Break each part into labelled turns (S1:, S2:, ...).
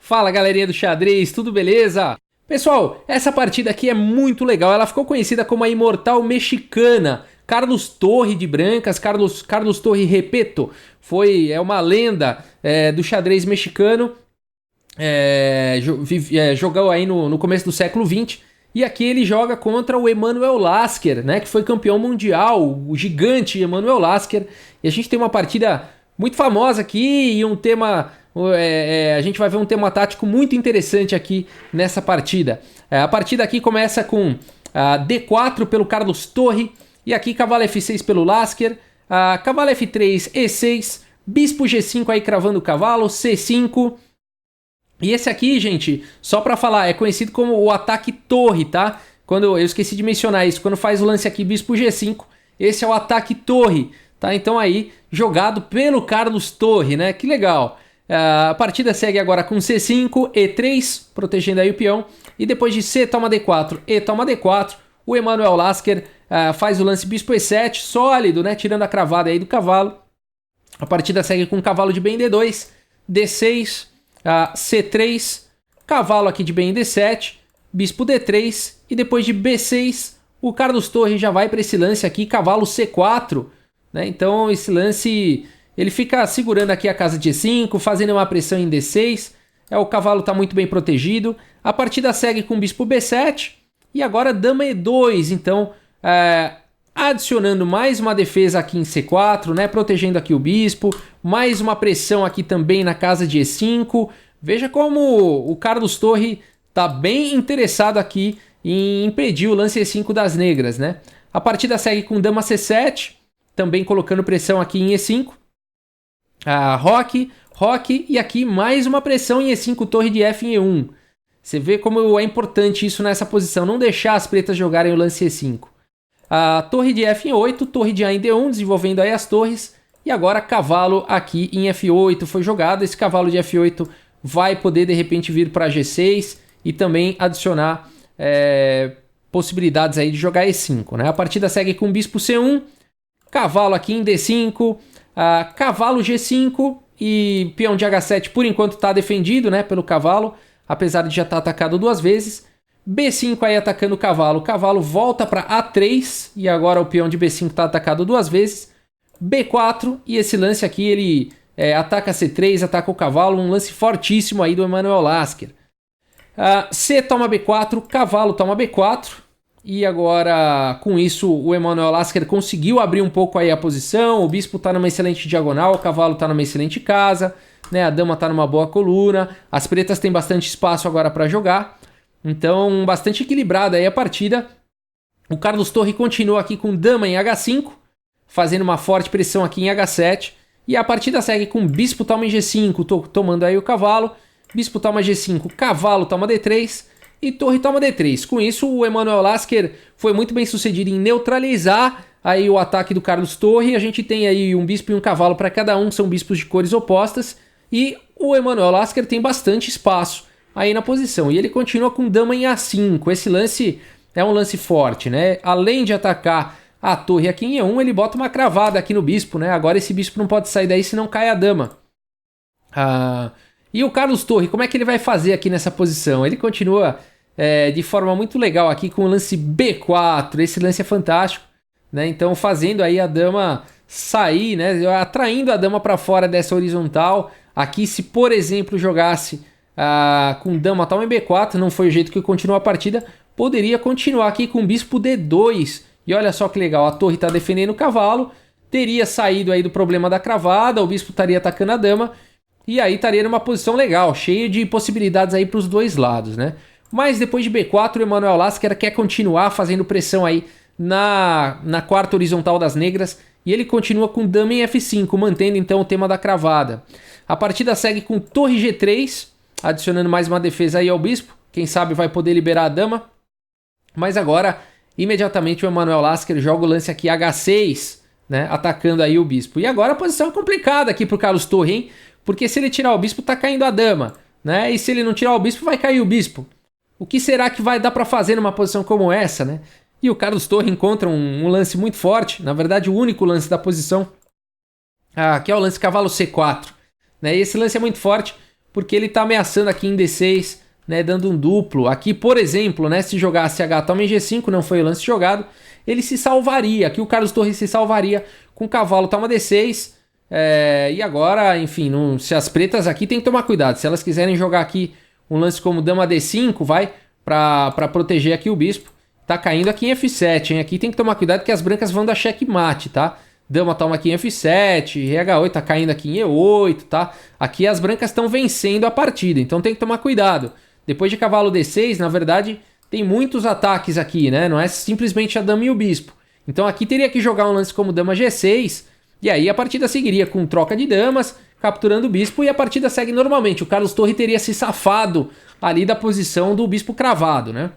S1: Fala galerinha do xadrez, tudo beleza? Pessoal, essa partida aqui é muito legal, ela ficou conhecida como a Imortal Mexicana. Carlos Torre de Brancas, Carlos Torre Repeto, é uma lenda do xadrez mexicano, jogou aí no começo do século XX, e aqui ele joga contra o Emanuel Lasker, né, que foi campeão mundial, o gigante Emanuel Lasker, e a gente tem uma partida muito famosa aqui e um tema... a gente vai ver um tema tático muito interessante aqui nessa partida. A partida aqui começa com D4 pelo Carlos Torre, e aqui cavalo F6 pelo Lasker, cavalo F3, E6, bispo G5 aí cravando o cavalo, C5. E esse aqui, gente, só para falar, é conhecido como o ataque torre, tá? Eu esqueci de mencionar isso, quando faz o lance aqui bispo G5, esse é o ataque torre, tá? Então aí, jogado pelo Carlos Torre, né? Que legal. A partida segue agora com C5, E3, protegendo aí o peão. E depois de C toma D4, E toma D4, o Emanuel Lasker faz o lance bispo E7, sólido, né? Tirando a cravada aí do cavalo. A partida segue com cavalo de bem D2, D6, C3, cavalo aqui de bem D7, bispo D3. E depois de B6, o Carlos Torre já vai para esse lance aqui, cavalo C4. Né? Então esse lance... ele fica segurando aqui a casa de E5, fazendo uma pressão em D6. O cavalo está muito bem protegido. A partida segue com bispo B7. E agora dama E2. Então, adicionando mais uma defesa aqui em C4, né? Protegendo aqui o bispo. Mais uma pressão aqui também na casa de E5. Veja como o Carlos Torre está bem interessado aqui em impedir o lance E5 das negras, né? A partida segue com dama C7. Também colocando pressão aqui em E5. Roque, e aqui mais uma pressão em E5, torre de F em E1. Você vê como é importante isso nessa posição, não deixar as pretas jogarem o lance E5. Torre de F em 8, torre de A em D1, desenvolvendo aí as torres. E agora cavalo aqui em F8 foi jogado. Esse cavalo de F8 vai poder de repente vir para G6 e também adicionar possibilidades aí de jogar E5. Né? A partida segue com bispo C1, cavalo aqui em D5, cavalo G5 e peão de H7 por enquanto está defendido, né, pelo cavalo, apesar de já estar atacado duas vezes. B5 aí atacando o cavalo volta para A3 e agora o peão de B5 está atacado duas vezes. B4 e esse lance aqui ele ataca C3, ataca o cavalo, um lance fortíssimo aí do Emanuel Lasker. C toma B4, cavalo toma B4. E agora, com isso, o Emanuel Lasker conseguiu abrir um pouco aí a posição. O bispo está numa excelente diagonal, o cavalo está numa excelente casa, né? A dama está numa boa coluna. As pretas têm bastante espaço agora para jogar. Então, bastante equilibrada aí a partida. O Carlos Torre continua aqui com dama em H5, fazendo uma forte pressão aqui em H7. E a partida segue com bispo toma em G5, tomando aí o cavalo. Bispo toma G5, cavalo toma D3. E torre toma D3. Com isso, o Emanuel Lasker foi muito bem sucedido em neutralizar aí o ataque do Carlos Torre. A gente tem aí um bispo e um cavalo para cada um, são bispos de cores opostas. E o Emanuel Lasker tem bastante espaço aí na posição. E ele continua com dama em A5. Esse lance é um lance forte, né? Além de atacar a torre aqui em E1, ele bota uma cravada aqui no bispo, né? Agora esse bispo não pode sair daí senão cai a dama. E o Carlos Torre, como é que ele vai fazer aqui nessa posição? Ele continua de forma muito legal aqui com o lance B4. Esse lance é fantástico, né? Então fazendo aí a dama sair, né? Atraindo a dama para fora dessa horizontal. Aqui se, por exemplo, jogasse com dama toma em B4, não foi o jeito que continuou a partida, poderia continuar aqui com bispo D2. E olha só que legal, a torre está defendendo o cavalo, teria saído aí do problema da cravada, o bispo estaria atacando a dama. E aí estaria numa posição legal, cheia de possibilidades aí para os dois lados, né? Mas depois de B4, o Emanuel Lasker quer continuar fazendo pressão aí na quarta horizontal das negras. E ele continua com dama em F5, mantendo então o tema da cravada. A partida segue com torre G3, adicionando mais uma defesa aí ao bispo. Quem sabe vai poder liberar a dama. Mas agora, imediatamente o Emanuel Lasker joga o lance aqui H6, né? Atacando aí o bispo. E agora a posição é complicada aqui para o Carlos Torre, hein? Porque se ele tirar o bispo, tá caindo a dama, né? E se ele não tirar o bispo, vai cair o bispo. O que será que vai dar para fazer numa posição como essa, né? E o Carlos Torre encontra um lance muito forte, na verdade o único lance da posição, que é o lance cavalo C4. Né? E esse lance é muito forte, porque ele está ameaçando aqui em D6, né, dando um duplo. Aqui, por exemplo, né, se jogasse H toma em G5, não foi o lance jogado, ele se salvaria. Aqui o Carlos Torres se salvaria com cavalo toma D6. E agora, enfim, se as pretas aqui tem que tomar cuidado. Se elas quiserem jogar aqui um lance como dama D5, vai, para proteger aqui o bispo. Tá caindo aqui em F7, hein? Aqui tem que tomar cuidado que as brancas vão dar checkmate, tá? Dama toma aqui em F7, Rei H8 tá caindo aqui em E8, tá? Aqui as brancas estão vencendo a partida, então tem que tomar cuidado. Depois de cavalo D6, na verdade, tem muitos ataques aqui, né? Não é simplesmente a dama e o bispo. Então aqui teria que jogar um lance como dama G6, e aí a partida seguiria com troca de damas, capturando o bispo, e a partida segue normalmente. O Carlos Torre teria se safado ali da posição do bispo cravado, né?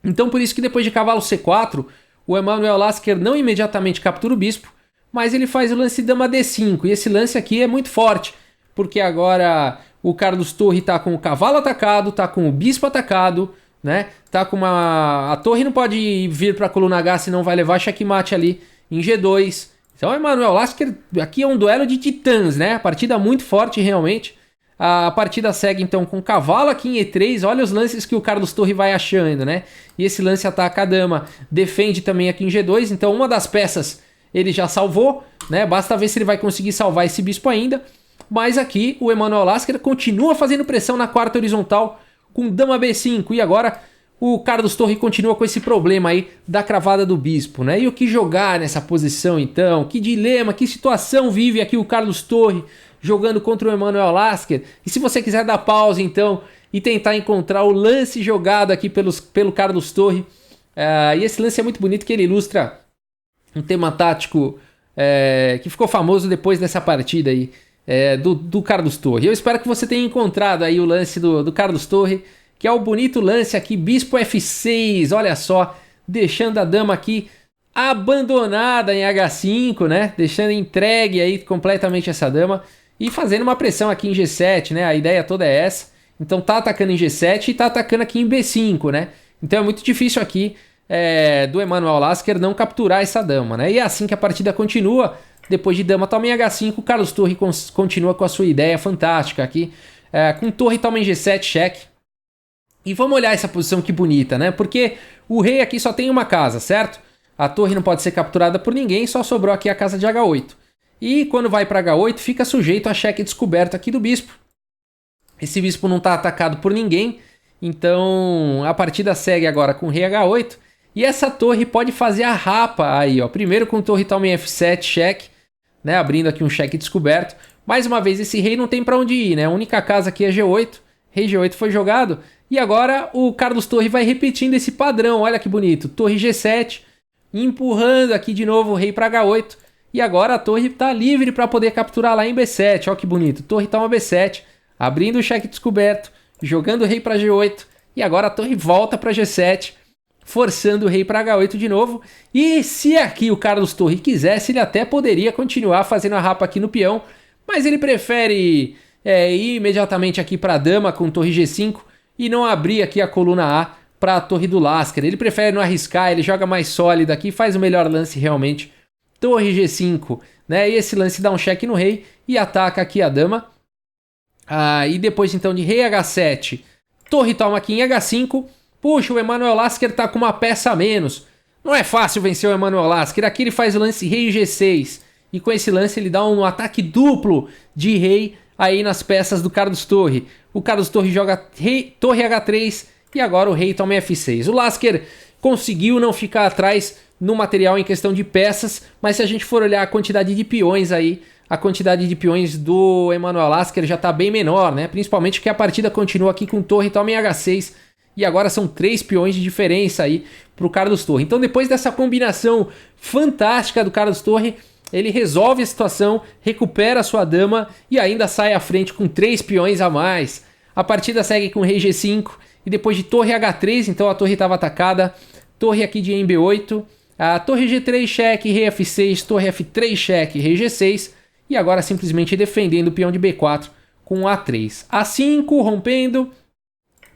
S1: Então por isso que depois de cavalo C4, o Emanuel Lasker não imediatamente captura o bispo, mas ele faz o lance dama D5, e esse lance aqui é muito forte, porque agora o Carlos Torre tá com o cavalo atacado, tá com o bispo atacado, né? Tá com a torre não pode vir para a coluna H, senão vai levar checkmate ali em G2. Então o Emanuel Lasker aqui é um duelo de titãs, né? A partida muito forte realmente. A partida segue então com cavalo aqui em E3, olha os lances que o Carlos Torre vai achando, né? E esse lance ataca a dama, defende também aqui em G2, então uma das peças ele já salvou, né? Basta ver se ele vai conseguir salvar esse bispo ainda. Mas aqui o Emanuel Lasker continua fazendo pressão na quarta horizontal com dama B5. E agora o Carlos Torre continua com esse problema aí da cravada do bispo, né? E o que jogar nessa posição então? Que dilema, que situação vive aqui o Carlos Torre jogando contra o Emanuel Lasker? E se você quiser dar pausa então e tentar encontrar o lance jogado aqui pelo Carlos Torre. E esse lance é muito bonito que ele ilustra um tema tático que ficou famoso depois dessa partida aí, do Carlos Torre. Eu espero que você tenha encontrado aí o lance do Carlos Torre, que é o bonito lance aqui, bispo F6, olha só, deixando a dama aqui abandonada em H5, né? Deixando entregue aí completamente essa dama e fazendo uma pressão aqui em G7, né? A ideia toda é essa. Então tá atacando em G7 e tá atacando aqui em B5, né? Então é muito difícil aqui do Emanuel Lasker não capturar essa dama, né? E é assim que a partida continua. Depois de dama toma em H5, o Carlos Torre continua com a sua ideia fantástica aqui, com torre toma em G7, cheque. E vamos olhar essa posição que bonita, né? Porque o rei aqui só tem uma casa, certo? A torre não pode ser capturada por ninguém, só sobrou aqui a casa de H8. E quando vai para H8, fica sujeito a cheque descoberto aqui do bispo. Esse bispo não está atacado por ninguém, então a partida segue agora com o rei H8. E essa torre pode fazer a rapa aí, ó. Primeiro com torre toma em F7, cheque, né? Abrindo aqui um cheque descoberto. Mais uma vez, esse rei não tem para onde ir, né? A única casa aqui é G8. Rei G8 foi jogado. E agora o Carlos Torre vai repetindo esse padrão. Olha que bonito. Torre G7, empurrando aqui de novo o rei para H8. E agora a torre está livre para poder capturar lá em B7. Olha que bonito. Torre toma B7, abrindo o cheque descoberto, jogando o rei para G8. E agora a torre volta para G7, forçando o rei para H8 de novo. E se aqui o Carlos Torre quisesse, ele até poderia continuar fazendo a rapa aqui no peão, mas ele prefere ir imediatamente aqui para a dama com torre G5 e não abrir aqui a coluna A para a torre do Lasker. Ele prefere não arriscar, ele joga mais sólido aqui, faz o melhor lance realmente. Torre G5, né? E esse lance dá um cheque no rei e ataca aqui a dama. E depois então de rei H7, torre toma aqui em H5. Puxa, o Emanuel Lasker tá com uma peça a menos. Não é fácil vencer o Emanuel Lasker. Aqui ele faz o lance rei G6. E com esse lance ele dá um ataque duplo de rei aí nas peças do Carlos Torre. O Carlos Torre joga torre H3 e agora o rei toma F6. O Lasker conseguiu não ficar atrás no material em questão de peças, mas se a gente for olhar a quantidade de peões aí, a quantidade de peões do Emanuel Lasker já tá bem menor, né? Principalmente porque a partida continua aqui com torre toma em H6. E agora são 3 peões de diferença aí para o Carlos Torre. Então depois dessa combinação fantástica do Carlos Torre, ele resolve a situação, recupera a sua dama e ainda sai à frente com 3 peões a mais. A partida segue com rei G5 e depois de torre H3, então a torre estava atacada, torre aqui de MB8, a torre G3 cheque, rei F6, torre F3 cheque, rei G6 e agora simplesmente defendendo o peão de B4 com A3. A5 rompendo,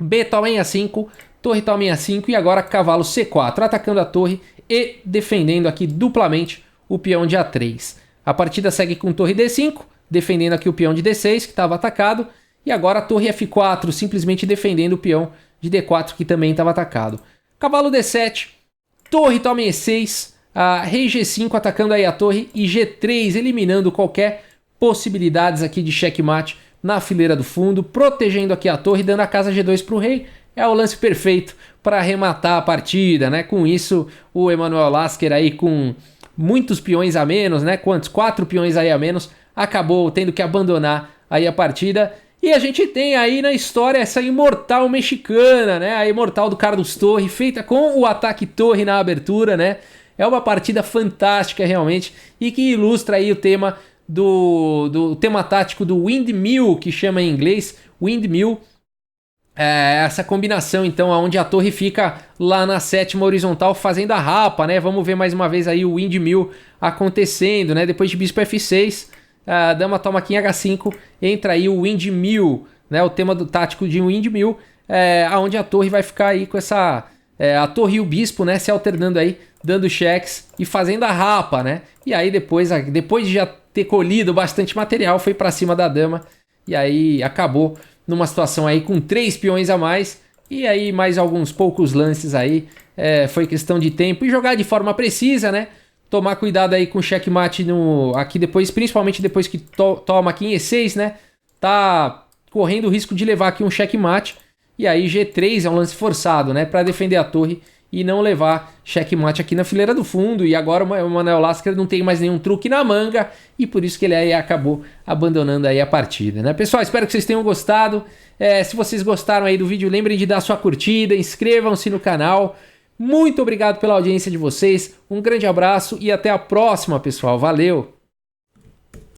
S1: B toma em A5, torre toma em A5 e agora cavalo C4, atacando a torre e defendendo aqui duplamente o peão de A3. A partida segue com torre D5, defendendo aqui o peão de D6 que estava atacado. E agora a torre F4, simplesmente defendendo o peão de D4 que também estava atacado. Cavalo D7, torre toma E6, rei G5 atacando aí a torre e G3 eliminando qualquer possibilidades aqui de checkmate na fileira do fundo, protegendo aqui a torre, dando a casa G2 para o rei. É o lance perfeito para arrematar a partida, né? Com isso, o Emanuel Lasker aí com muitos peões a menos, né? Quantos? 4 peões aí a menos, acabou tendo que abandonar aí a partida. E a gente tem aí na história essa imortal mexicana, né? A imortal do Carlos Torre, feita com o ataque torre na abertura, né? É uma partida fantástica realmente e que ilustra aí o tema do tema tático do Windmill, que chama em inglês Windmill. Essa combinação então onde a torre fica lá na 7ª horizontal fazendo a rapa, né? Vamos ver mais uma vez aí o Windmill acontecendo, né? Depois de bispo F6, dama toma aqui em H5, entra aí o Windmill, né? O tema do tático de Windmill, onde a torre vai ficar aí com essa a torre e o bispo, né? Se alternando aí, dando cheques e fazendo a rapa, né? E aí depois de já ter colhido bastante material, foi para cima da dama e aí acabou numa situação aí com 3 peões a mais, e aí mais alguns poucos lances aí, foi questão de tempo e jogar de forma precisa, né? Tomar cuidado aí com o checkmate aqui depois, principalmente depois que toma aqui em E6, né? Tá correndo o risco de levar aqui um checkmate, e aí G3 é um lance forçado, né? Para defender a torre e não levar checkmate aqui na fileira do fundo. E agora o Emanuel Lasker não tem mais nenhum truque na manga e por isso que ele aí acabou abandonando aí a partida, né? Pessoal, espero que vocês tenham gostado. Se vocês gostaram aí do vídeo, lembrem de dar sua curtida, inscrevam-se no canal. Muito obrigado pela audiência de vocês, um grande abraço e até a próxima, pessoal. Valeu!